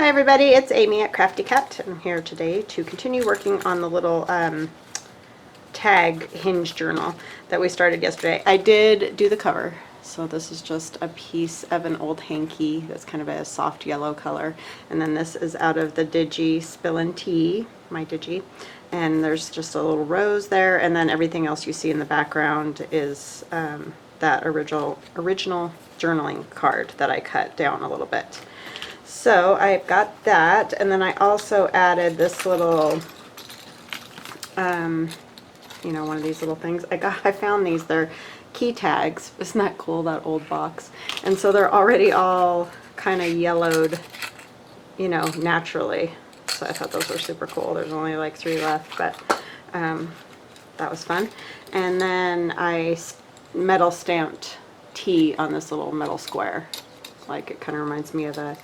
Hi everybody, it's Amy at Crafty Cat. I'm here today to continue working on the little tag hinge journal that we started yesterday. I did do the cover, so this is just a piece of an old hanky that's kind of a soft yellow color, and then this is out of the digi Spillin Tea, my digi, and there's just a little rose there, and then everything else you see in the background is that original journaling card that I cut down a little bit. So I've got that, and then I also added this little, you know, one of these little things. I found these, they're key tags. Isn't that cool, that old box? And so they're already all kind of yellowed, you know, naturally. So I thought those were super cool. There's only like 3 left, but that was fun. And then I metal stamped tea on this little metal square. Like, it kind of reminds me of the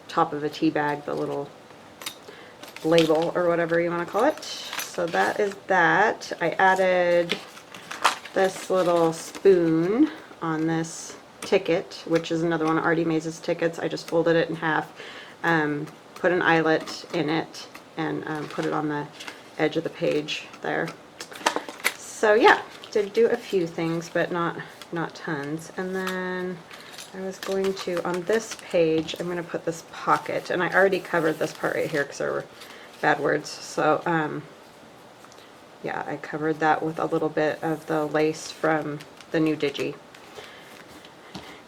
top of a tea bag, the little label or whatever you want to call it. So that is that. I added this little spoon on this ticket, which is another one of Artymaze Tickets. I just folded it in half, put an eyelet in it, and put it on the edge of the page there. So yeah, did do a few things, but not tons. And then I was going to, on this page, I'm going to put this pocket, and I already covered this part right here because there were bad words, so yeah, I covered that with a little bit of the lace from the new digi.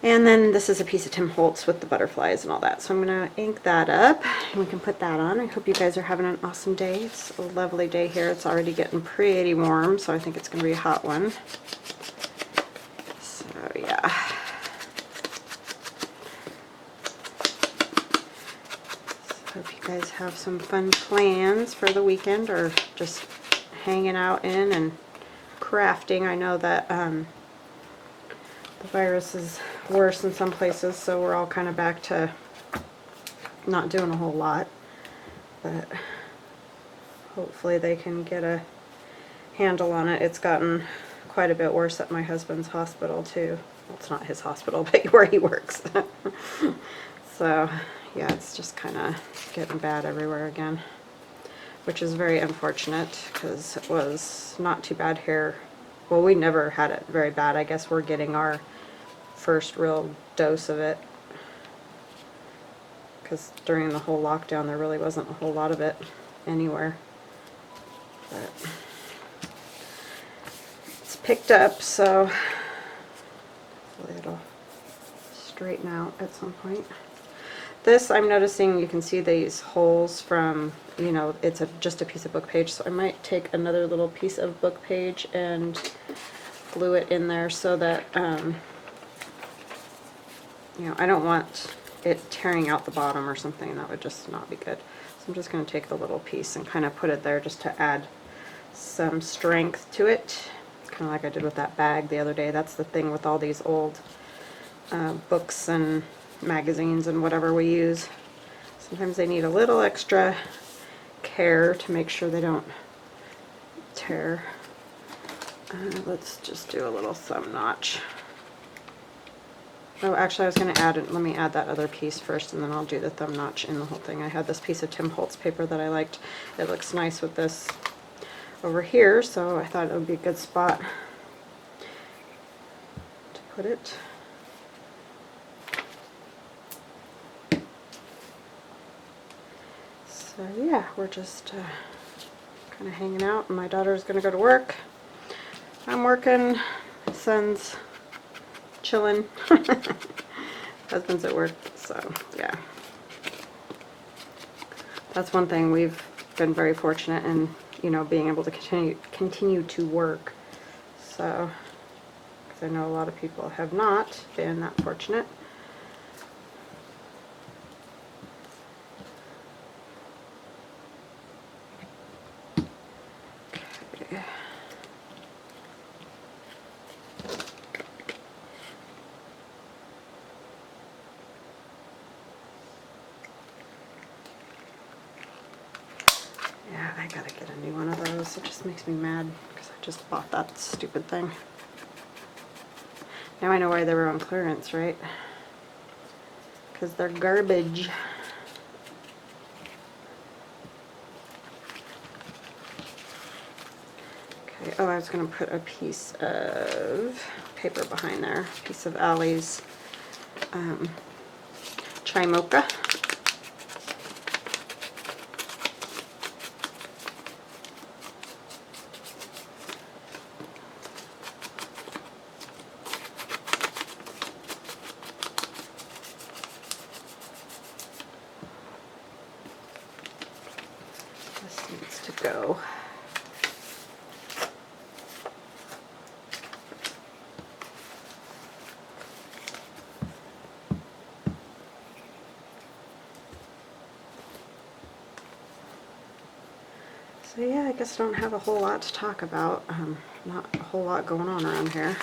And then this is a piece of Tim Holtz with the butterflies and all that, so I'm going to ink that up, and we can put that on. I hope you guys are having an awesome day. It's a lovely day here. It's already getting pretty warm, so I think it's going to be a hot one. So yeah. Hope you guys have some fun plans for the weekend, or just hanging out in and crafting. I know that the virus is worse in some places, so we're all kind of back to not doing a whole lot, but hopefully they can get a handle on it. It's gotten quite a bit worse at my husband's hospital too. Well, it's not his hospital, but where he works. So yeah, it's just kind of getting bad everywhere again, which is very unfortunate because it was not too bad here. Well, we never had it very bad. I guess we're getting our first real dose of it, because during the whole lockdown there really wasn't a whole lot of it anywhere. But it's picked up, so hopefully it'll straighten out at some point. This, I'm noticing, you can see these holes from, you know, it's just a piece of book page, so I might take another little piece of book page and glue it in there so that, you know, I don't want it tearing out the bottom or something. That would just not be good. So I'm just going to take the little piece and kind of put it there just to add some strength to it. Kind of like I did with that bag the other day. That's the thing with all these old books and magazines and whatever we use. Sometimes they need a little extra care to make sure they don't tear. Let's just do a little thumb notch. Oh, actually I was going to add it. Let me add that other piece first, and then I'll do the thumb notch in the whole thing. I had this piece of Tim Holtz paper that I liked. It looks nice with this over here, so I thought it would be a good spot to put it. So yeah, we're just kind of hanging out, and my daughter's going to go to work. I'm working. My son's chilling. Husband's at work, so yeah. That's one thing we've been very fortunate in, you know, being able to continue to work. So, because I know a lot of people have not been that fortunate. Yeah, I gotta get a new one of those. It just makes me mad because I just bought that stupid thing. Now I know why they were on clearance, right? Because they're garbage. oh, I was going to put a piece of paper behind there, a piece of Allie's chai mocha. This needs to go. So yeah, I guess I don't have a whole lot to talk about. Not a whole lot going on around here.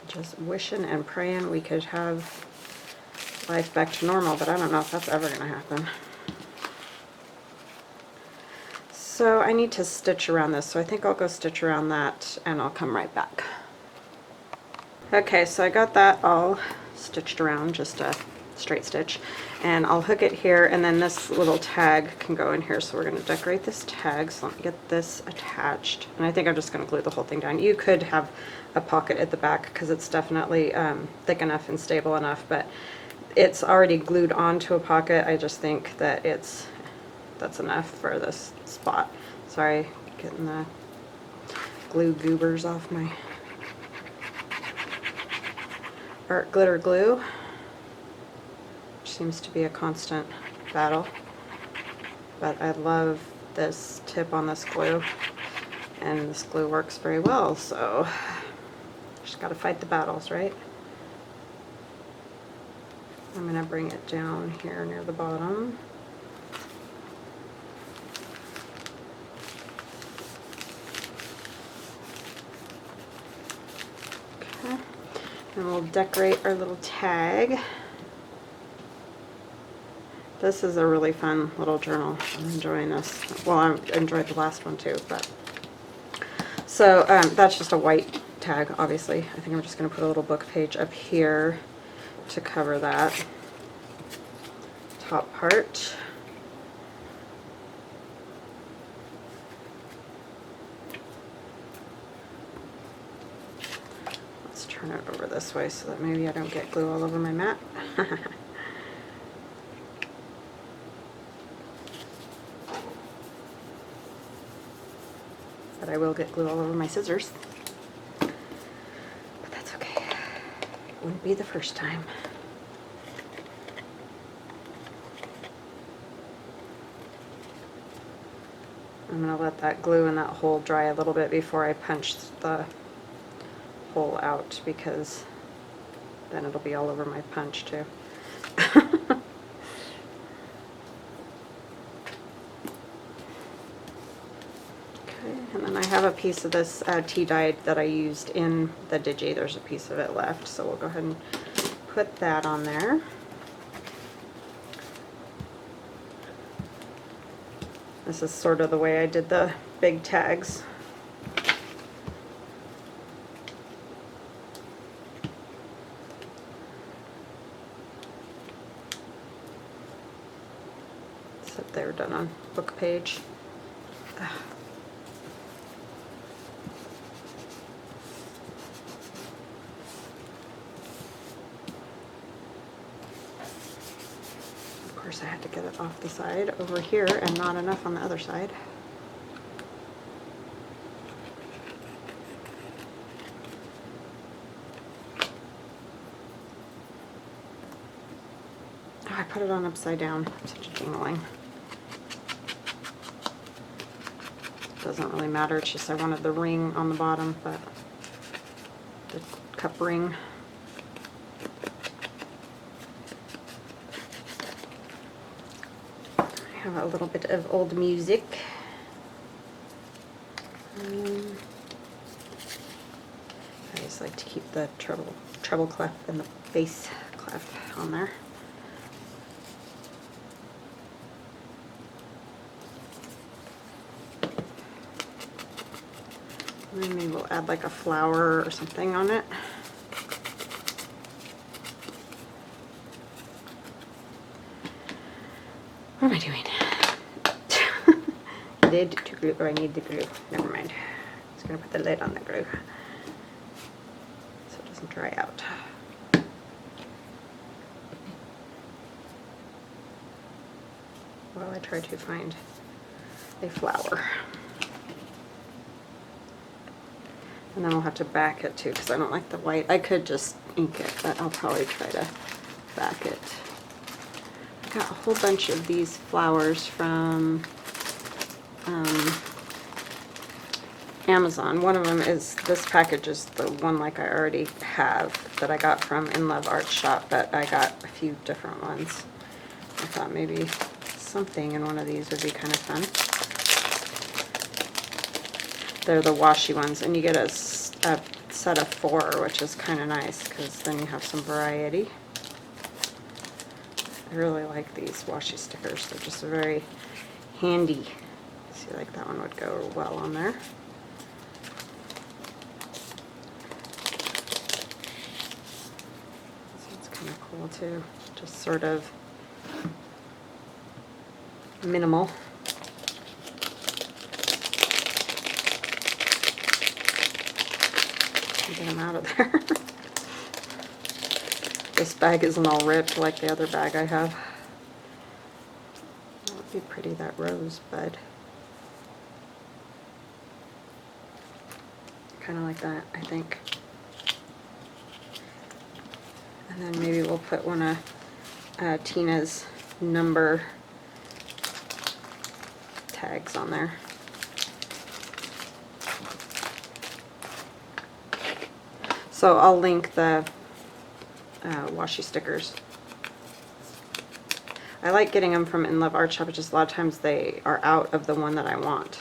Just wishing and praying we could have life back to normal, but I don't know if that's ever going to happen. So I need to stitch around this, so I think I'll go stitch around that and I'll come right back. Okay, so I got that all stitched around, just a straight stitch, and I'll hook it here, and then this little tag can go in here. So we're going to decorate this tag, so let me get this attached, and I think I'm just going to glue the whole thing down. You could have a pocket at the back because it's definitely thick enough and stable enough, but it's already glued onto a pocket. I just think that that's enough for this spot. Sorry, getting the glue goobers off my art glitter glue. Seems to be a constant battle, but I love this tip on this glue, and this glue works very well, so just got to fight the battles, right? I'm going to bring it down here near the bottom. Okay, and we'll decorate our little tag. This is a really fun little journal. I'm enjoying this. Well, I enjoyed the last one too, but. So that's just a white tag, obviously. I think I'm just going to put a little book page up here to cover that top part. Let's turn it over this way so that maybe I don't get glue all over my mat. But I will get glue all over my scissors. But that's okay. It wouldn't be the first time. I'm going to let that glue in that hole dry a little bit before I punch the hole out, because then it'll be all over my punch too. And then I have a piece of this tea dye that I used in the digi. There's a piece of it left, so we'll go ahead and put that on there. This is sort of the way I did the big tags. Except they were done on book page. I had to get it off the side over here and not enough on the other side. Oh, I put it on upside down. I'm such a jingling. Doesn't really matter, it's just I wanted the ring on the bottom, but the cup ring. Have a little bit of old music. I just like to keep the treble clef and the bass clef on there. And then maybe we'll add like a flower or something on it. What am I doing? Lid to glue, or I need the glue. Never mind. I'm just gonna put the lid on the glue so it doesn't dry out. While I try to find a flower. And then I'll have to back it too because I don't like the white. I could just ink it, but I'll probably try to back it. I got a whole bunch of these flowers from Amazon. One of them is, this package is the one like I already have that I got from In Love Art Shop, but I got a few different ones. I thought maybe something in one of these would be kind of fun. They're the washi ones, and you get a set of 4, which is kind of nice because then you have some variety. I really like these washi stickers. They're just very handy. See, like that one would go well on there. So it's kind of cool too. Just sort of minimal. Get them out of there. This bag isn't all ripped like the other bag I have. That would be pretty, that rosebud. Kind of like that, I think. And then maybe we'll put one of Tina's number tags on there. So I'll link the washi stickers. I like getting them from In Love Art Shop, just a lot of times they are out of the one that I want.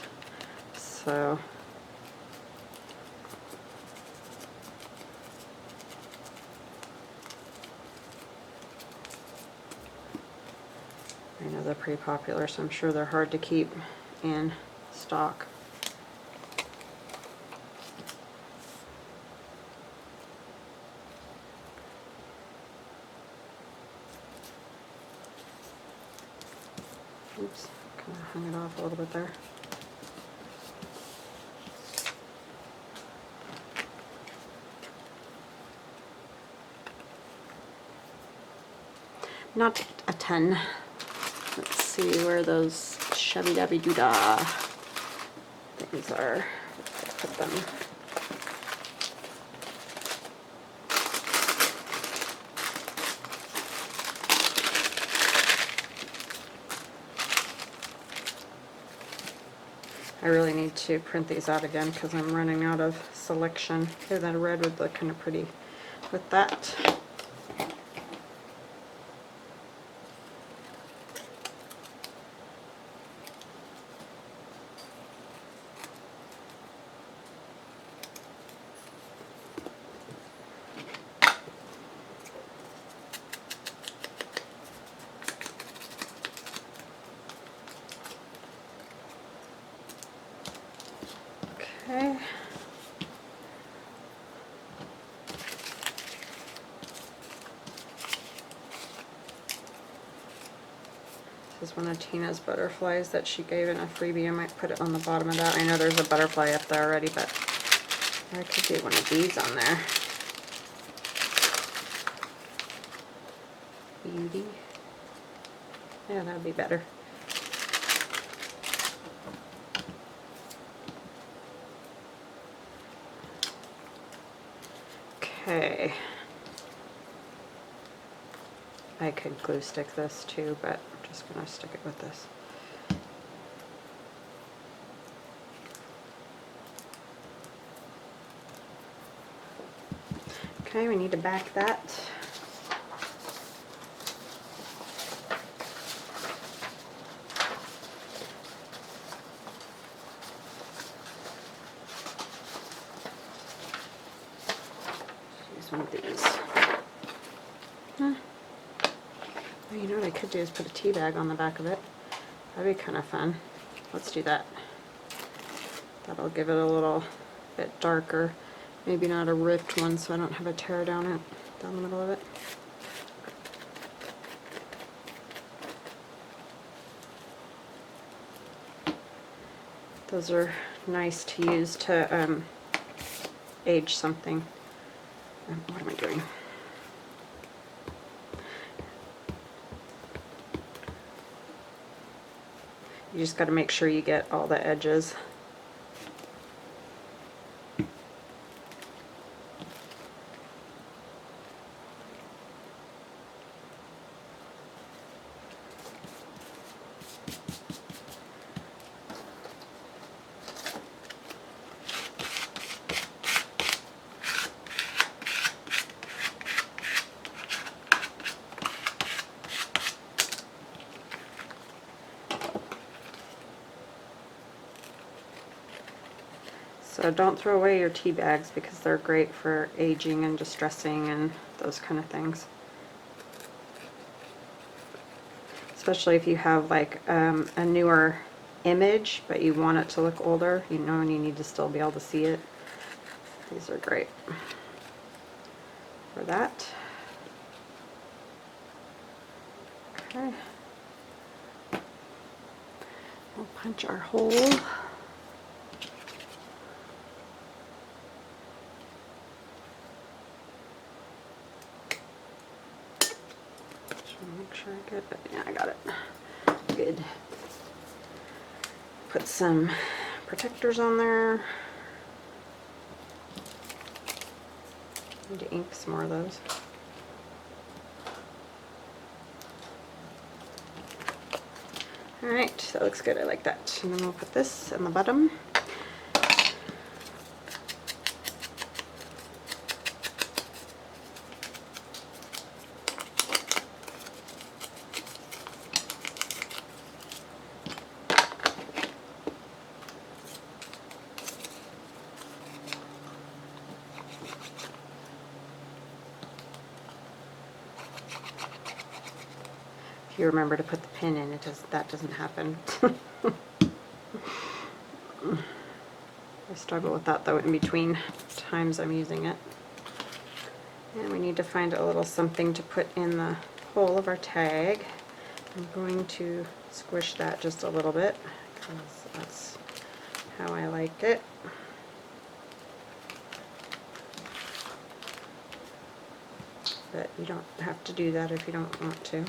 So I know they're pretty popular, so I'm sure they're hard to keep in stock. Oops, kind of hung it off a little bit there. Not a ton. Let's see where those shabby-dabby-doo-dah things are. Let's put them. I really need to print these out again because I'm running out of selection. Okay, that red would look kind of pretty with that. Okay. This is one of Tina's butterflies that she gave in a freebie. I might put it on the bottom of that. I know there's a butterfly up there already, but I could do one of these on there. Beauty. Yeah, that would be better. Okay. I could glue stick this too, but I'm just going to stick it with this. Okay, we need to back that. One of these. Oh, you know what I could do is put a tea bag on the back of it. That'd be kind of fun. Let's do that. That'll give it a little bit darker. Maybe not a ripped one so I don't have a tear down the middle of it. Those are nice to use to age something. What am I doing? You just got to make sure you get all the edges. So don't throw away your tea bags because they're great for aging and distressing and those kind of things. Especially if you have like a newer image but you want it to look older, you know, and you need to still be able to see it. These are great for that. Okay. We'll punch our hole. Make sure I get it. Yeah, I got it. Good. Put some protectors on there. Need to ink some more of those. Alright, that looks good. I like that. And then we'll put this in the bottom. If you remember to put the pin in, that doesn't happen. I struggle with that though in between times I'm using it. And we need to find a little something to put in the hole of our tag. I'm going to squish that just a little bit because that's how I like it. But you don't have to do that if you don't want to.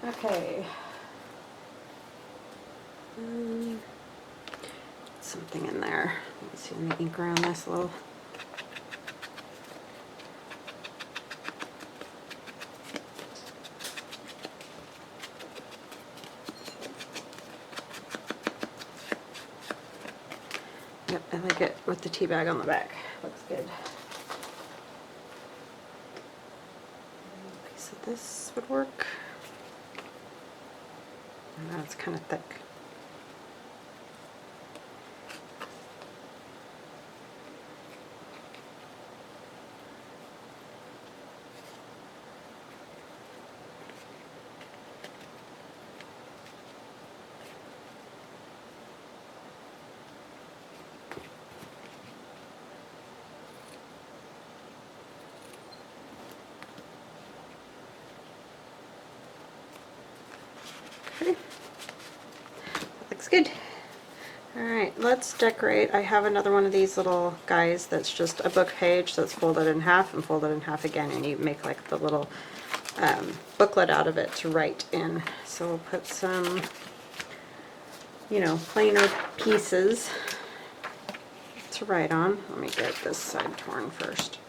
Okay. Something in there. Let's see, let me ink around this a little. Yep, I like it with the tea bag on the back. Looks good. A piece of this would work. Oh, it's kind of thick. Okay. That looks good. Alright, let's decorate. I have another one of these little guys that's just a book page that's folded in half and folded in half again, and you make like the little booklet out of it to write in. So we'll put some, you know, plainer pieces to write on. Let me get this side torn first.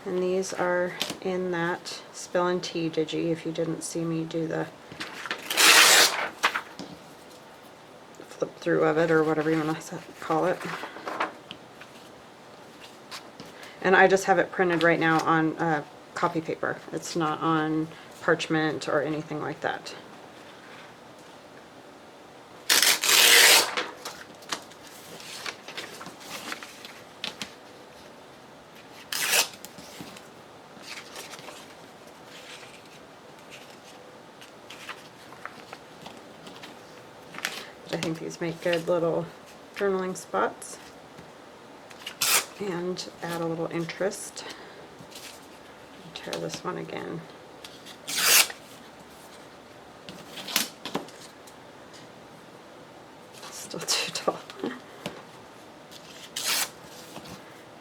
And these are in that Spillin Tea digi, if you didn't see me do the flip through of it, or whatever you want to call it. And I just have it printed right now on copy paper. It's not on parchment or anything like that. I think these make good little journaling spots and add a little interest. Tear this one again. Still too tall. I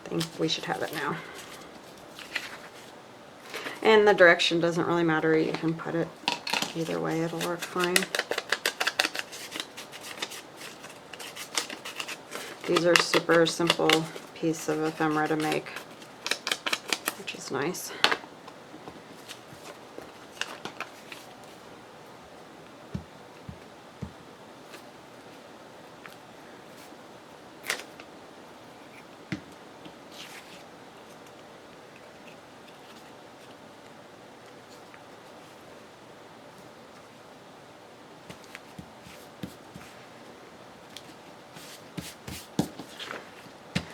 think we should have it now. And the direction doesn't really matter. You can put it either way, it'll work fine. These are super simple piece of ephemera to make, which is nice.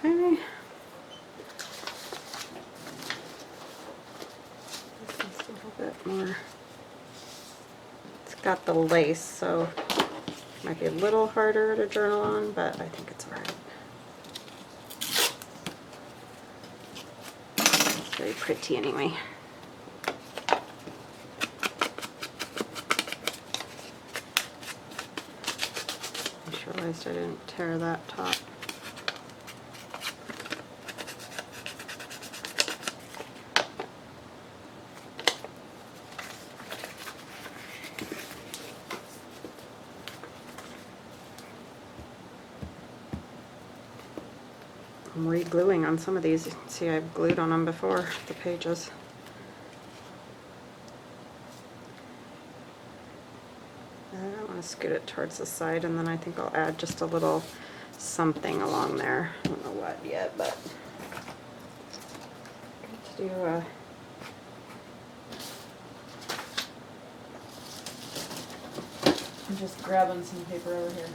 Okay. This one's a little bit more. It's got the lace, so it might be a little harder to journal on, but I think it's alright. It's very pretty anyway. I just realized I didn't tear that top. I'm re-gluing on some of these. You can see I've glued on them before, the pages. I want to scoot it towards the side, and then I think I'll add just a little something along there. I don't know what yet, but I'm going to do I'm just grabbing some paper over here.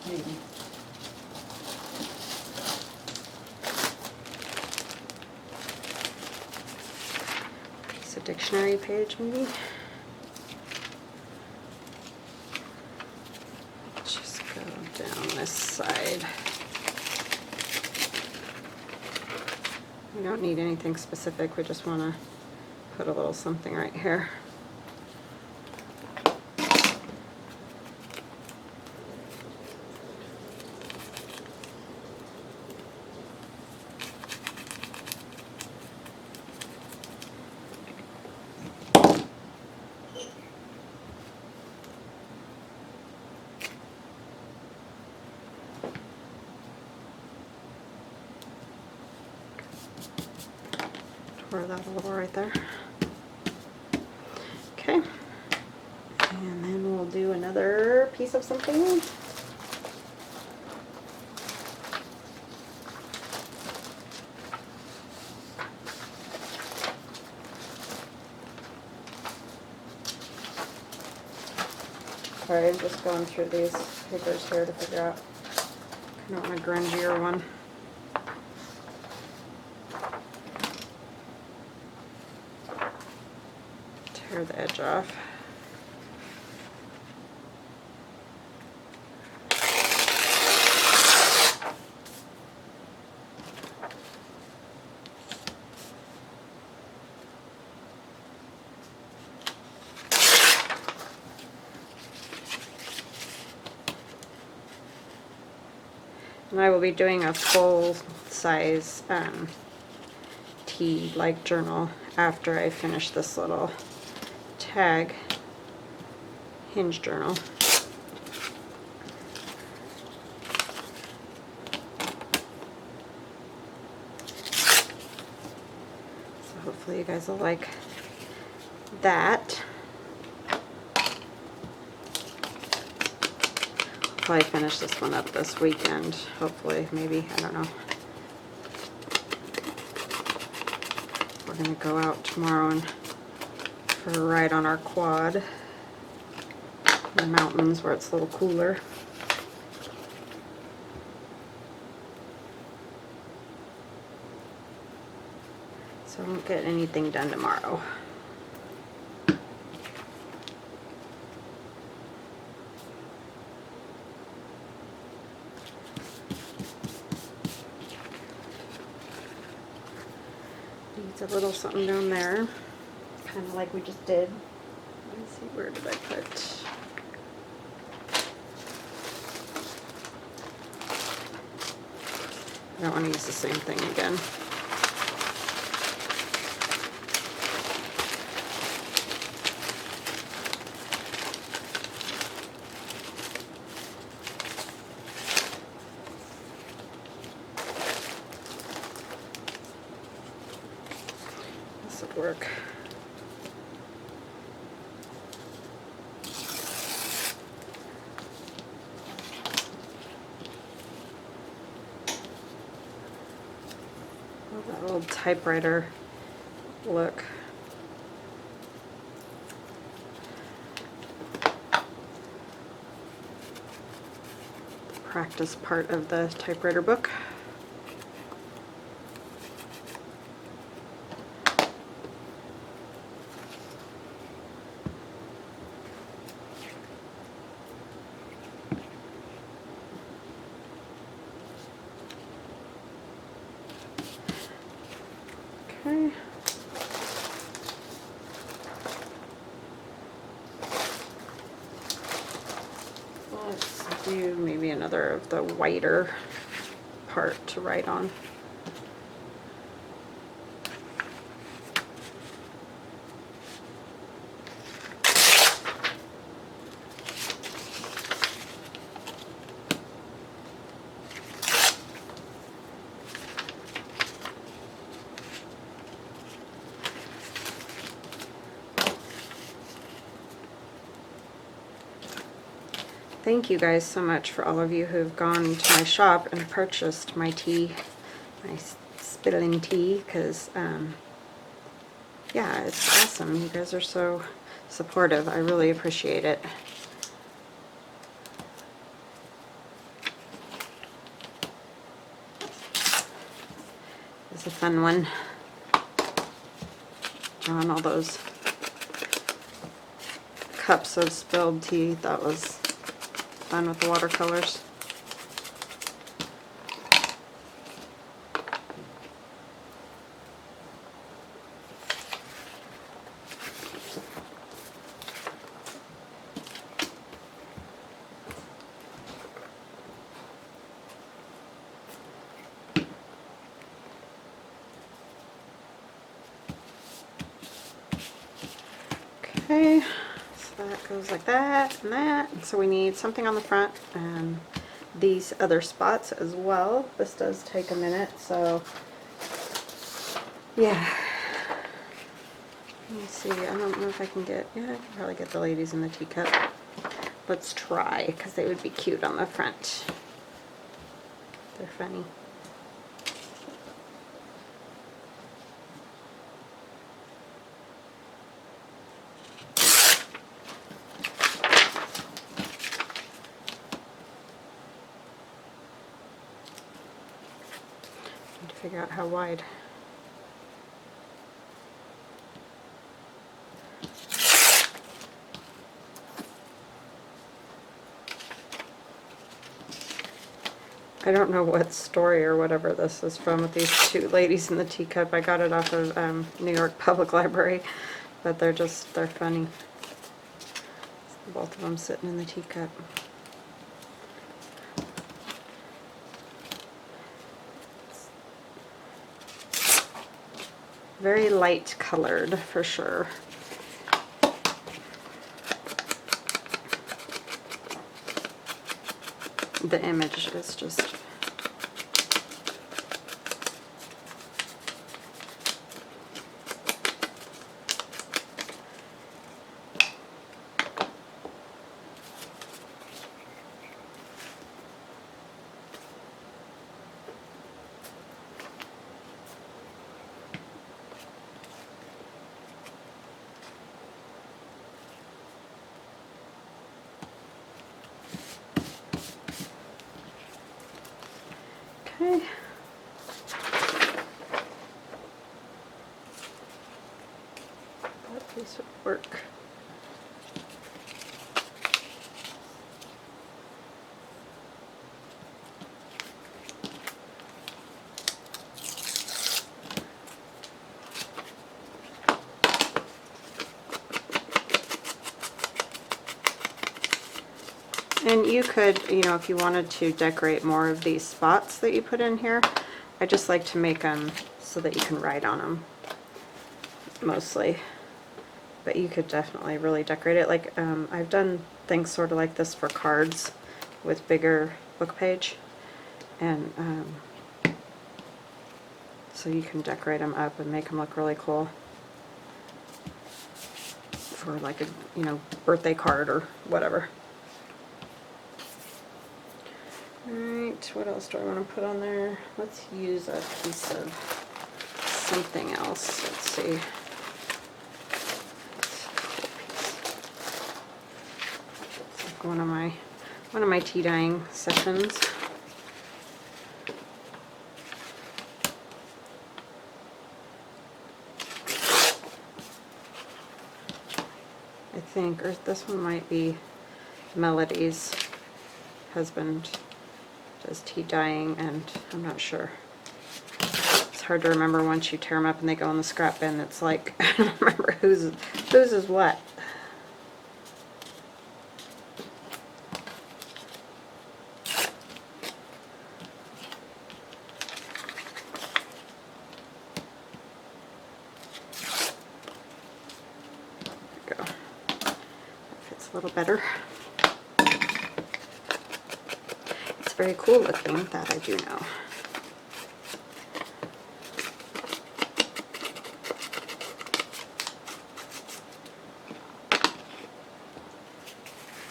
Maybe. Piece of dictionary page, maybe. Just go down this side. We don't need anything specific, we just want to put a little something right here. Pour that a little right there. Okay. And then we'll do another piece of something. Sorry, I'm just going through these papers here to figure out. I don't want a grungier one. Tear the edge off. And I will be doing a full size tea like journal after I finish this little tag Hinge journal. So hopefully you guys will like that. Probably finish this one up this weekend, hopefully, maybe, I don't know. We're gonna go out tomorrow and for a ride on our quad in the mountains where it's a little cooler. So I won't get anything done tomorrow. Needs a little something down there, kind of like we just did. Let's see, where did I put? I don't want to use the same thing again. This would work. That old typewriter look. The practice part of the typewriter book. Okay. Let's do maybe another of the whiter part to write on. Thank you guys so much for all of you who've gone to my shop and purchased my tea, my Spillin Tea, because yeah, it's awesome. You guys are so supportive. I really appreciate it. It's a fun one. Drawing all those cups of spilled tea. That was fun with the watercolors. Okay, so that goes like that and that. And so we need something on the front and these other spots as well. This does take a minute, so yeah. Let me see, I don't know if I can get, yeah, I can probably get the ladies in the teacup. Let's try, because they would be cute on the front. They're funny. Figure out how wide. I don't know what story or whatever this is from with these two ladies in the teacup. I got it off of New York Public Library, but they're funny. Both of them sitting in the teacup. Very light colored for sure. The image is just okay. That piece would work. And you could, you know, if you wanted to decorate more of these spots that you put in here, I just like to make them so that you can write on them, mostly. But you could definitely really decorate it. Like, I've done things sort of like this for cards with bigger book page. And so you can decorate them up and make them look really cool for like a, you know, birthday card or whatever. Alright, what else do I want to put on there? Let's use a piece of something else. Let's see. It's like one of my tea dyeing sessions. I think, or this one might be Melody's husband does tea dyeing, and I'm not sure. It's hard to remember once you tear them up and they go in the scrap bin. It's like, I don't remember whose is what. There we go. That fits a little better. Very cool looking, that I do know.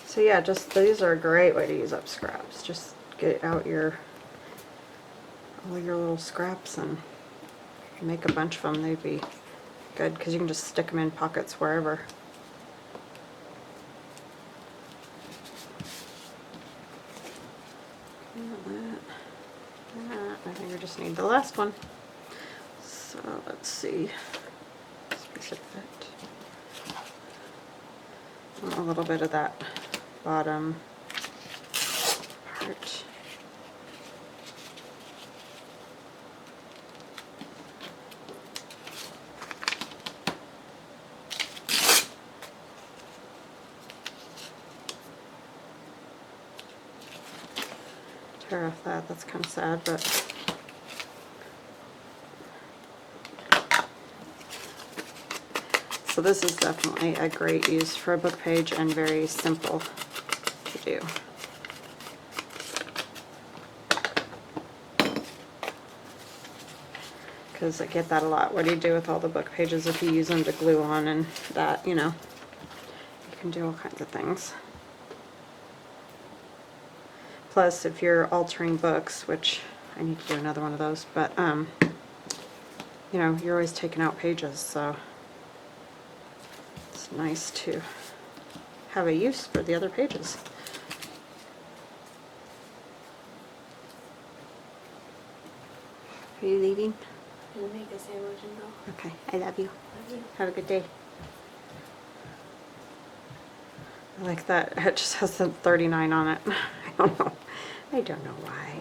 So yeah, just these are a great way to use up scraps. Just get out all your little scraps and make a bunch of them. They'd be good because you can just stick them in pockets wherever. I think we just need the last one. So let's see. This piece of it. And a little bit of that bottom part. Tear off that, that's kind of sad, but so this is definitely a great use for a book page and very simple to do. Because I get that a lot. What do you do with all the book pages if you use them to glue on and that, you know? You can do all kinds of things. Plus, if you're altering books, which I need to do another one of those, but, you know, you're always taking out pages, so it's nice to have a use for the other pages. Are you leaving? I'm gonna make a sandwich and go. Okay, I love you. Love you. Have a good day. I like that. It just has the 39 on it. I don't know. I don't know why,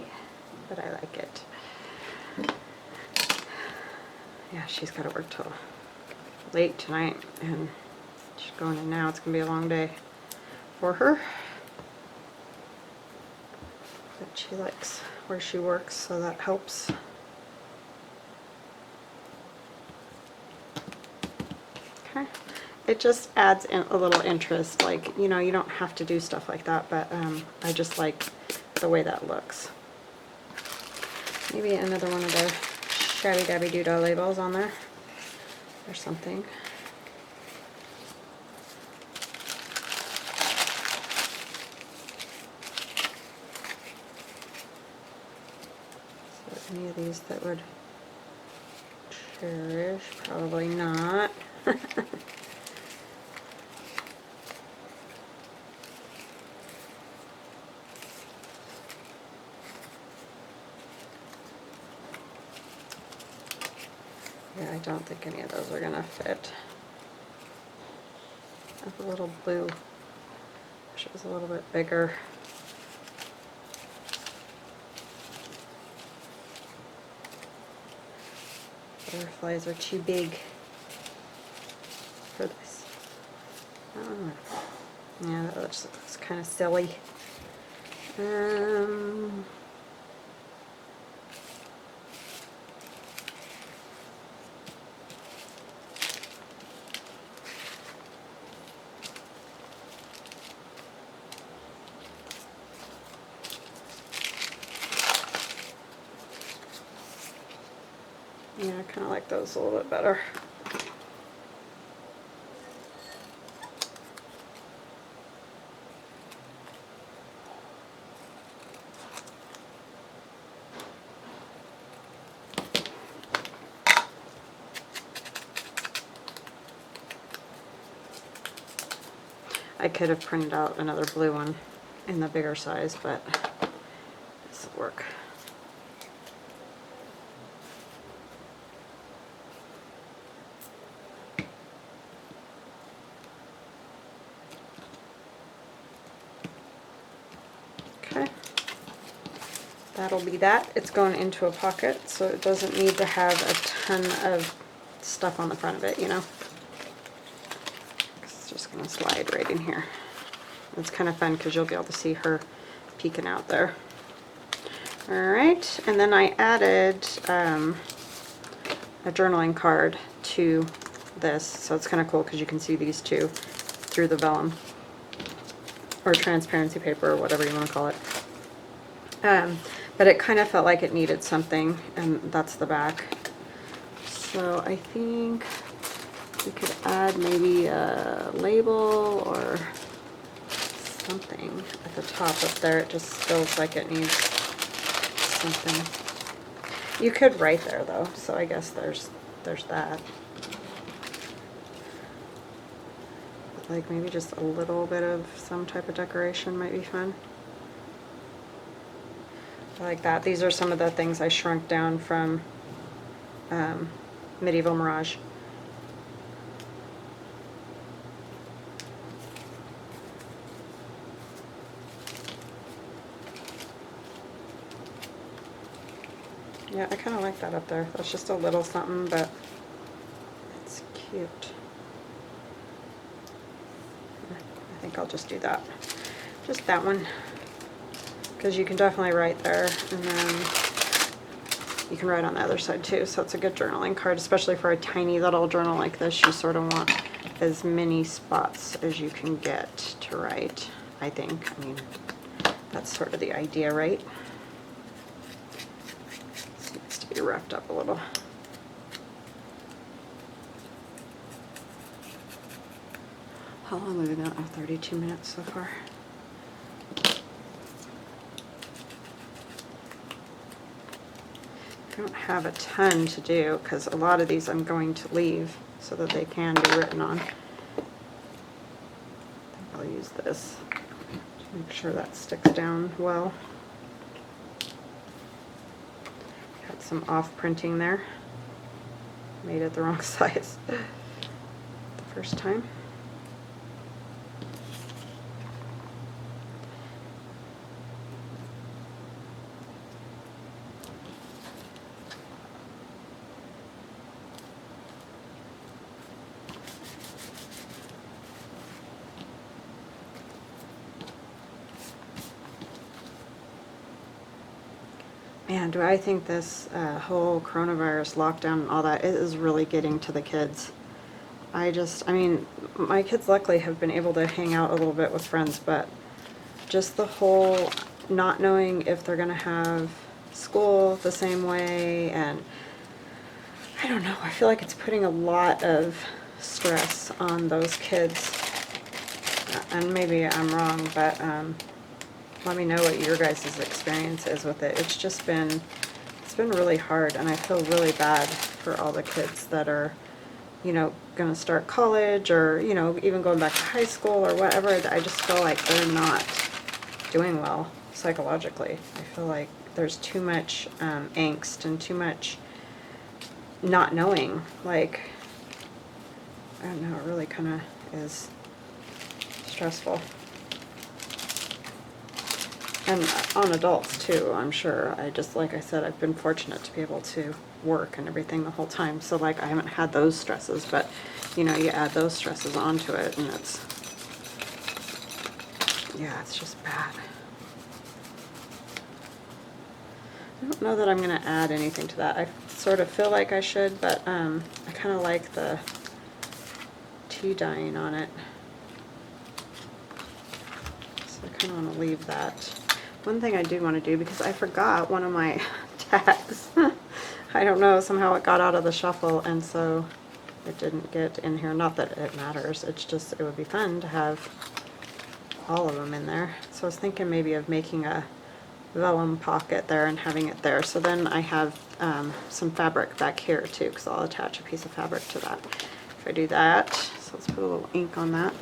but I like it. Yeah, she's got to work till late tonight, and she's going in now. It's going to be a long day for her. But she likes where she works, so that helps. Okay. It just adds in a little interest, like, you know, you don't have to do stuff like that, but I just like the way that looks. Maybe another one of the Shabby Dabby Doodah labels on there or something. So any of these that would cherish? Probably not. Yeah, I don't think any of those are gonna fit. That's a little blue. Wish it was a little bit bigger. Butterflies are too big for this. Yeah, that looks kind of silly. Um, yeah, I kind of like those a little bit better. I could have printed out another blue one in the bigger size, but this will work. Okay, that'll be that. It's going into a pocket, so it doesn't need to have a ton of stuff on the front of it, you know. It's just going to slide right in here. It's kind of fun because you'll be able to see her peeking out there. Alright, and then I added a journaling card to this, so it's kind of cool because you can see these two through the vellum, or transparency paper, or whatever you want to call it. But it kind of felt like it needed something, and that's the back. So I think we could add maybe a label or something at the top up there. It just feels like it needs something. You could write there though, so I guess there's that. Like maybe just a little bit of some type of decoration might be fun. I like that. These are some of the things I shrunk down from Medieval Mirage. Yeah, I kind of like that up there. That's just a little something, but it's cute. I think I'll just do that. Just that one. Because you can definitely write there, and then you can write on the other side too. So it's a good journaling card, especially for a tiny little journal like this. You sort of want as many spots as you can get to write, I think. I mean, that's sort of the idea, right? This needs to be roughed up a little. How long have we been at? Oh, 32 minutes so far. I don't have a ton to do because a lot of these I'm going to leave so that they can be written on. I think I'll use this to make sure that sticks down well. Got some off printing there. Made it the wrong size the first time. Man, do I think this whole coronavirus lockdown and all that, it is really getting to the kids. I mean, my kids luckily have been able to hang out a little bit with friends, but just the whole not knowing if they're going to have school the same way, and I don't know, I feel like it's putting a lot of stress on those kids. And maybe I'm wrong, but let me know what your guys' experience is with it. It's been really hard, and I feel really bad for all the kids that are, you know, going to start college, or, you know, even going back to high school or whatever. I just feel like they're not doing well psychologically. I feel like there's too much angst and too much not knowing. Like, I don't know, it really kind of is stressful. And on adults too, I'm sure. Like I said, I've been fortunate to be able to work and everything the whole time. So like I haven't had those stresses, but you know, you add those stresses onto it and it's just bad. I don't know that I'm going to add anything to that. I sort of feel like I should, but I kind of like the tea dyeing on it. So I kind of want to leave that. One thing I do want to do, because I forgot one of my tags. I don't know, somehow it got out of the shuffle, and so it didn't get in here. Not that it matters, it's just it would be fun to have all of them in there. So I was thinking maybe of making a vellum pocket there and having it there. So then I have some fabric back here too, because I'll attach a piece of fabric to that if I do that. So let's put a little ink on that.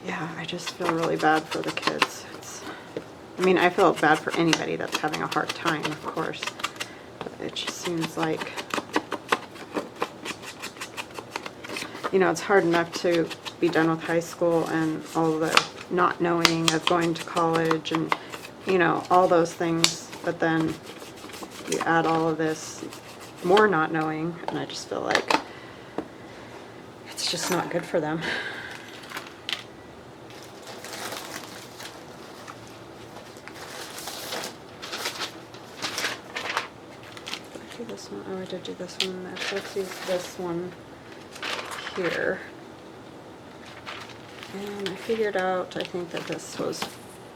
Yeah, I just feel really bad for the kids. I mean, I feel bad for anybody that's having a hard time, of course. But it just seems like, you know, it's hard enough to be done with high school and all the not knowing of going to college and, you know, all those things. But then you add all of this more not knowing, and I just feel like it's just not good for them. This one, oh, I did do this one there. So let's use this one here. And I figured out, I think that this was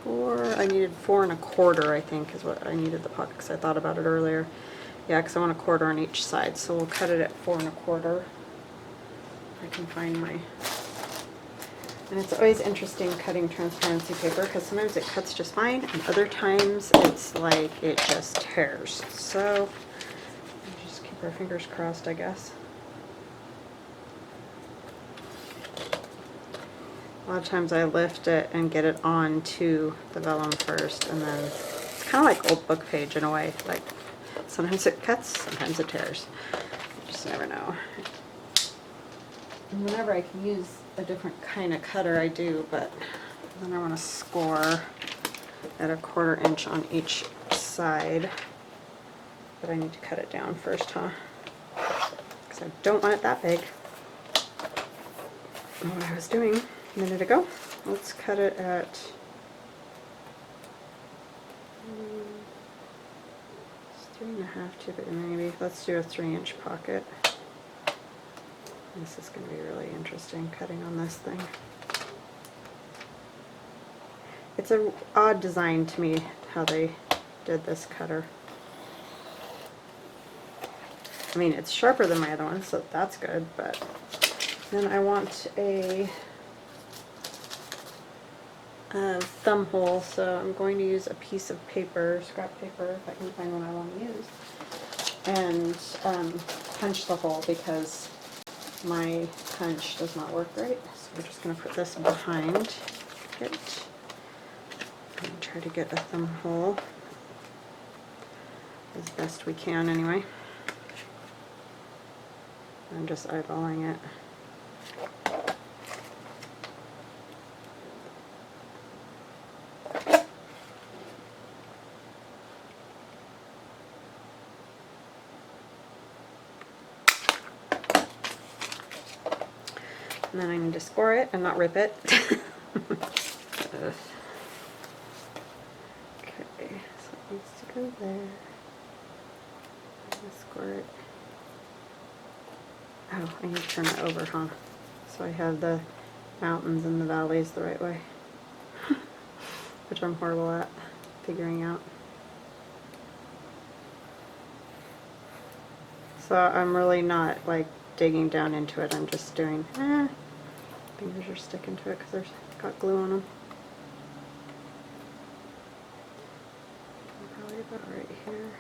I needed 4 1/4, I think, is what I needed the pocket, because I thought about it earlier. Yeah, because I want 1/4 on each side, so we'll cut it at 4 1/4. If I can find my... And it's always interesting cutting transparency paper, because sometimes it cuts just fine, and other times it's like it just tears. So just keep our fingers crossed, I guess. A lot of times I lift it and get it onto the vellum first, and then it's kind of like old book page in a way. Like sometimes it cuts, sometimes it tears. You just never know. And whenever I can use a different kind of cutter, I do, but then I want to score at 1/4 inch on each side. But I need to cut it down first, huh? Because I don't want it that big. I know what I was doing a minute ago. Let's cut it at it's 3 1/2 too big, maybe. Let's do a 3-inch pocket. This is going to be really interesting cutting on this thing. It's an odd design to me how they did this cutter. I mean, it's sharper than my other one, so that's good, but then I want a thumb hole, so I'm going to use a piece of paper, scrap paper, if I can find one I want to use, and punch the hole, because my punch does not work right. So we're just going to put this behind it and try to get a thumb hole as best we can anyway. I'm just eyeballing it. And then I need to score it and not rip it. Okay, so it needs to go there. I'm gonna score it. Oh, I need to turn it over, huh? So I have the mountains and the valleys the right way. Which I'm horrible at figuring out. So I'm really not like digging down into it, I'm just doing, fingers are sticking to it because they've got glue on them. Probably about right here.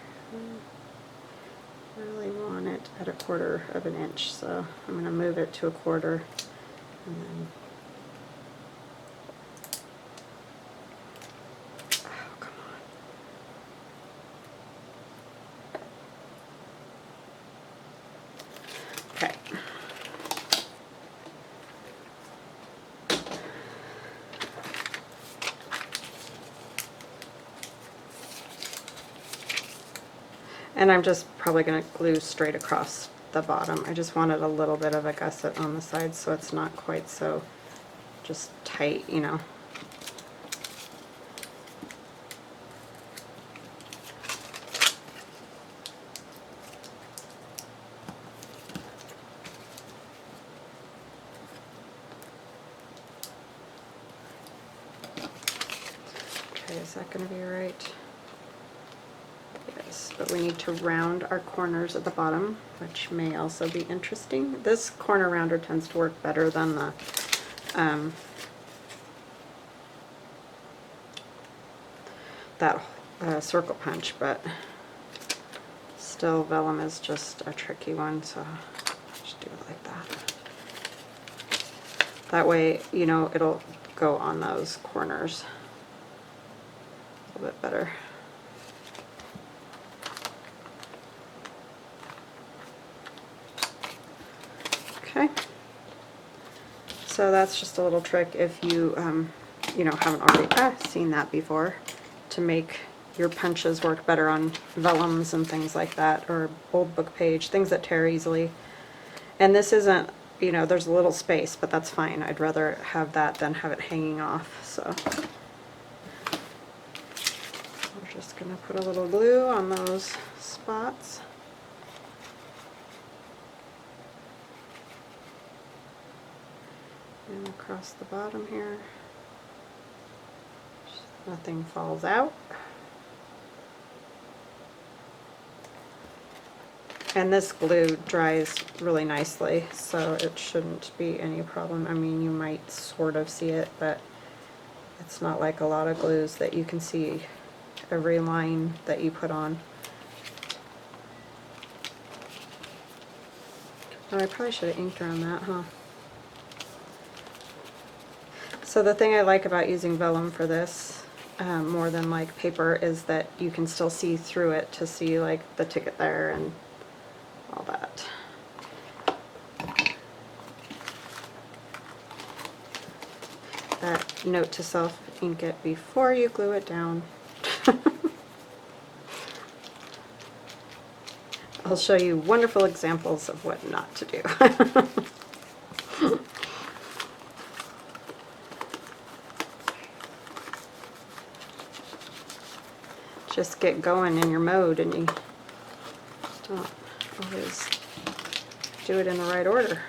I really want it at 1/4 inch, so I'm going to move it to 1/4 and then, oh, come on. Okay. And I'm just probably going to glue straight across the bottom. I just wanted a little bit of a gusset on the side so it's not quite so just tight, you know. Is that going to be right? Yes, but we need to round our corners at the bottom, which may also be interesting. This corner rounder tends to work better than the circle punch, but still vellum is just a tricky one, so just do it like that. That way, you know, it'll go on those corners a little bit better. Okay, so that's just a little trick if you, you know, haven't already seen that before, to make your punches work better on vellums and things like that, or old book page, things that tear easily. And this isn't, you know, there's a little space, but that's fine. I'd rather have that than have it hanging off. So we're just gonna put a little glue on those spots. And across the bottom here, nothing falls out. And this glue dries really nicely, so it shouldn't be any problem. I mean, you might sort of see it, but it's not like a lot of glues that you can see every line that you put on. Oh, I probably should have inked around that, huh? So the thing I like about using vellum for this, more than like paper, is that you can still see through it to see like the ticket there and all that. That note to self, ink it before you glue it down. I'll show you wonderful examples of what not to do. Just get going in your mode, and you don't always do it in the right order.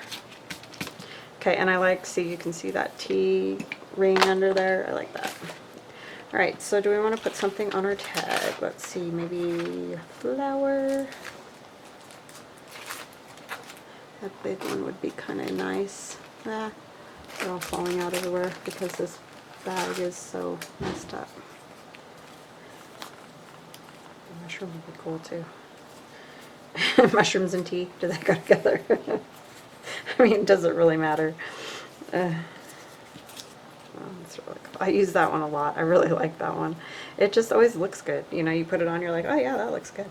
Okay, and I like, see, you can see that T ring under there. I like that. All right, so do we want to put something on our tag? Let's see, maybe a flower. That big one would be kind of nice. Ah, they're all falling out everywhere because this bag is so messed up. A mushroom would be cool too. Mushrooms and tea, do they go together? I mean, does it really matter? Well, it's really cool. I use that one a lot. I really like that one. It just always looks good. You know, you put it on, you're like, oh yeah, that looks good.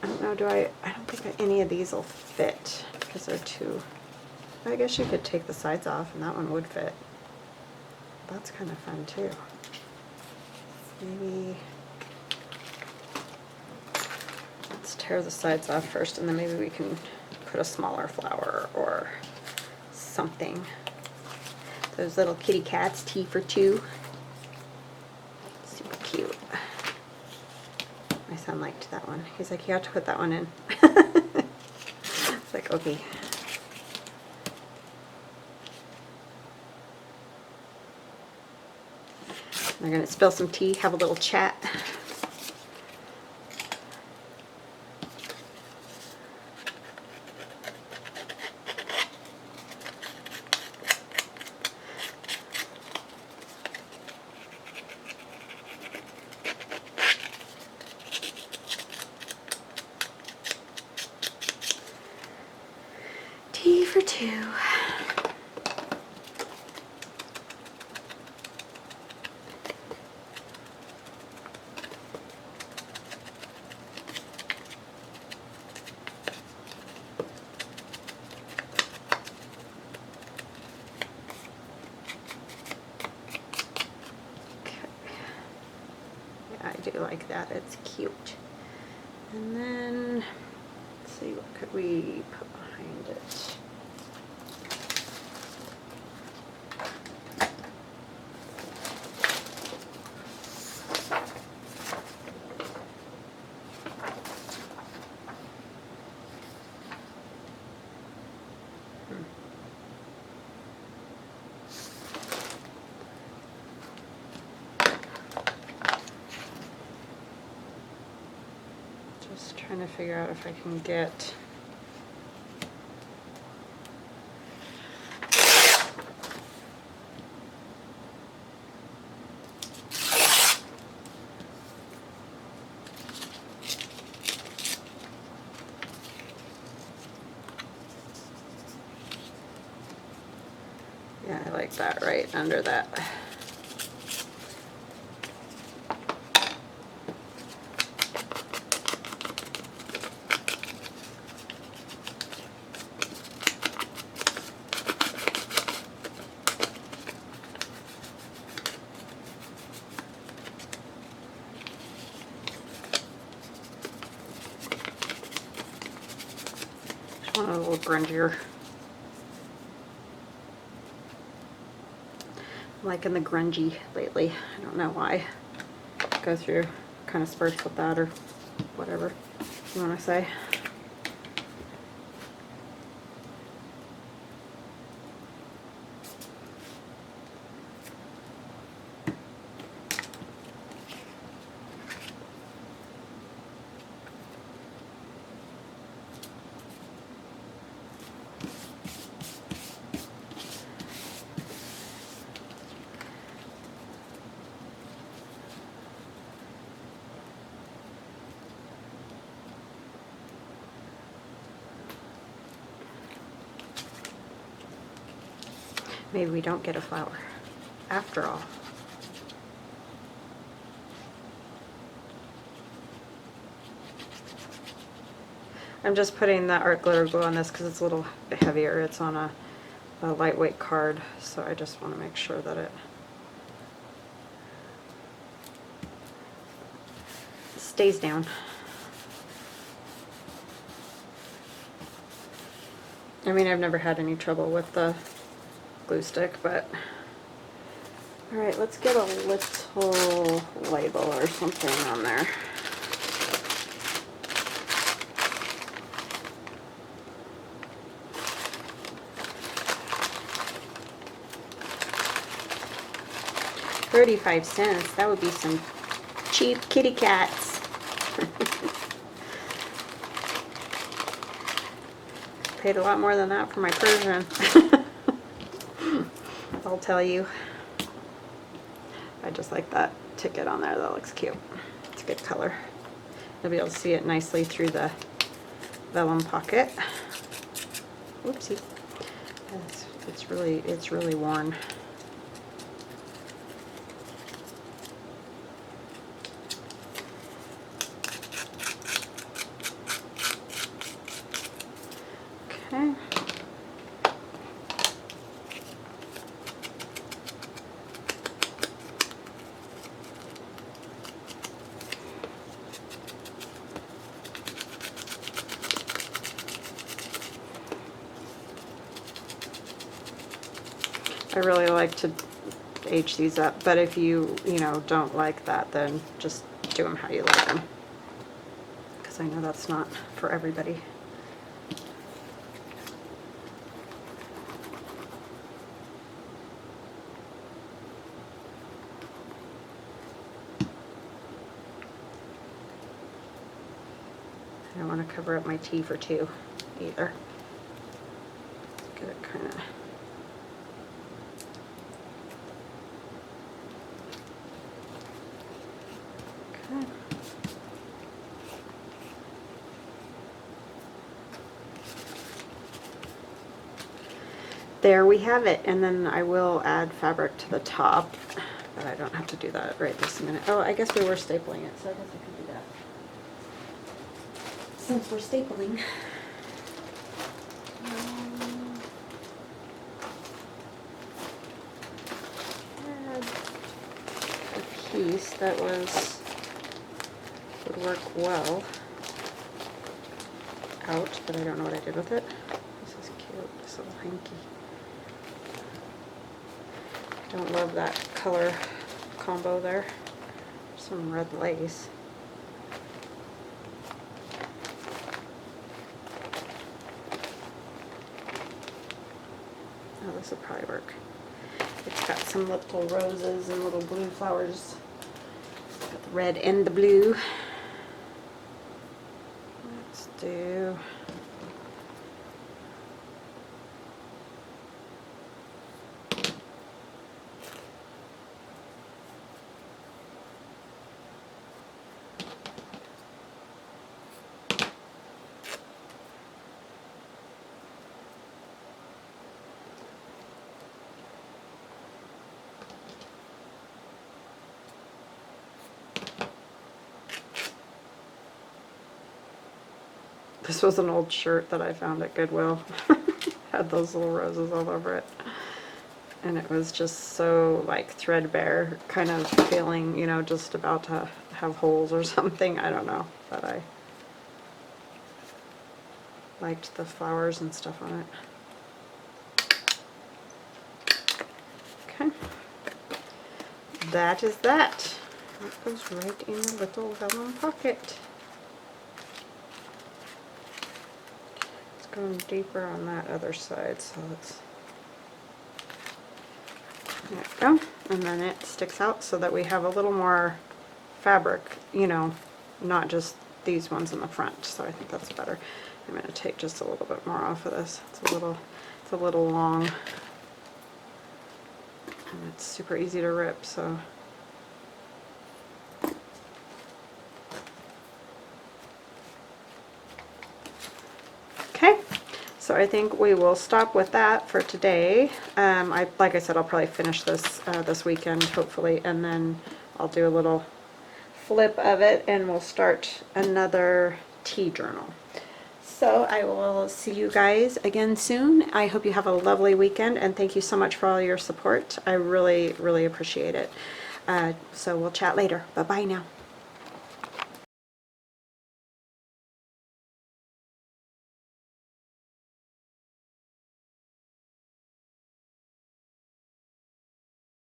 I don't know, I don't think any of these will fit because they're too, I guess you could take the sides off and that one would fit. That's kind of fun too. Maybe let's tear the sides off first, and then maybe we can put a smaller flower or something. Those little kitty cats, tea for two. Super cute. My son liked that one. He's like, you have to put that one in. It's like, okay. We're gonna spill some tea, have a little chat. Tea for two. I do like that, it's cute. And then, let's see, what could we put behind it? Just trying to figure out if I can get I like that right under that. Just want a little grungier. I'm liking the grungy lately. I don't know why. Go through kind of spurts with that or whatever you want to say. Maybe we don't get a flower after all. I'm just putting the art glitter glue on this because it's a little bit heavier. It's on a lightweight card, so I just want to make sure that it stays down. I mean, I've never had any trouble with the glue stick, but all right, let's get a little label or something on there. $0.35. That would be some cheap kitty cats. Paid a lot more than that for my Persian. I'll tell you. I just like that ticket on there. That looks cute. It's a good color. You'll be able to see it nicely through the vellum pocket. Oopsie. It's really worn. Okay. I really like to age these up, but if you don't like that, then just do them how you like them, because I know that's not for everybody. I don't want to cover up my tea for two either. Get it kind of. Okay. There we have it, and then I will add fabric to the top, but I don't have to do that right this minute. Oh, I guess we were stapling it, so I guess I can do that. Since we're stapling. Add a piece that would work well out, but I don't know what I did with it. This is cute, this little hanky. I don't love that color combo there. Some red lace. Oh, this will probably work. It's got some little roses and little blue flowers. Got the red and the blue. Let's do this was an old shirt that I found at Goodwill. Had those little roses all over it. And it was just so like threadbare, kind of feeling, you know, just about to have holes or something. I don't know, but I liked the flowers and stuff on it. Okay. That is that. That goes right in the little vellum pocket. Going deeper on that other side, so let's, there we go, and then it sticks out so that we have a little more fabric, you know, not just these ones in the front. So I think that's better. I'm going to take just a little bit more off of this. It's a little long, and it's super easy to rip, so. Okay, so I think we will stop with that for today. Like I said, I'll probably finish this this weekend, hopefully, and then I'll do a little flip of it, and we'll start another tea journal. So I will see you guys again soon. I hope you have a lovely weekend, and thank you so much for all your support. I really, really appreciate it. So we'll chat later. Bye-bye now.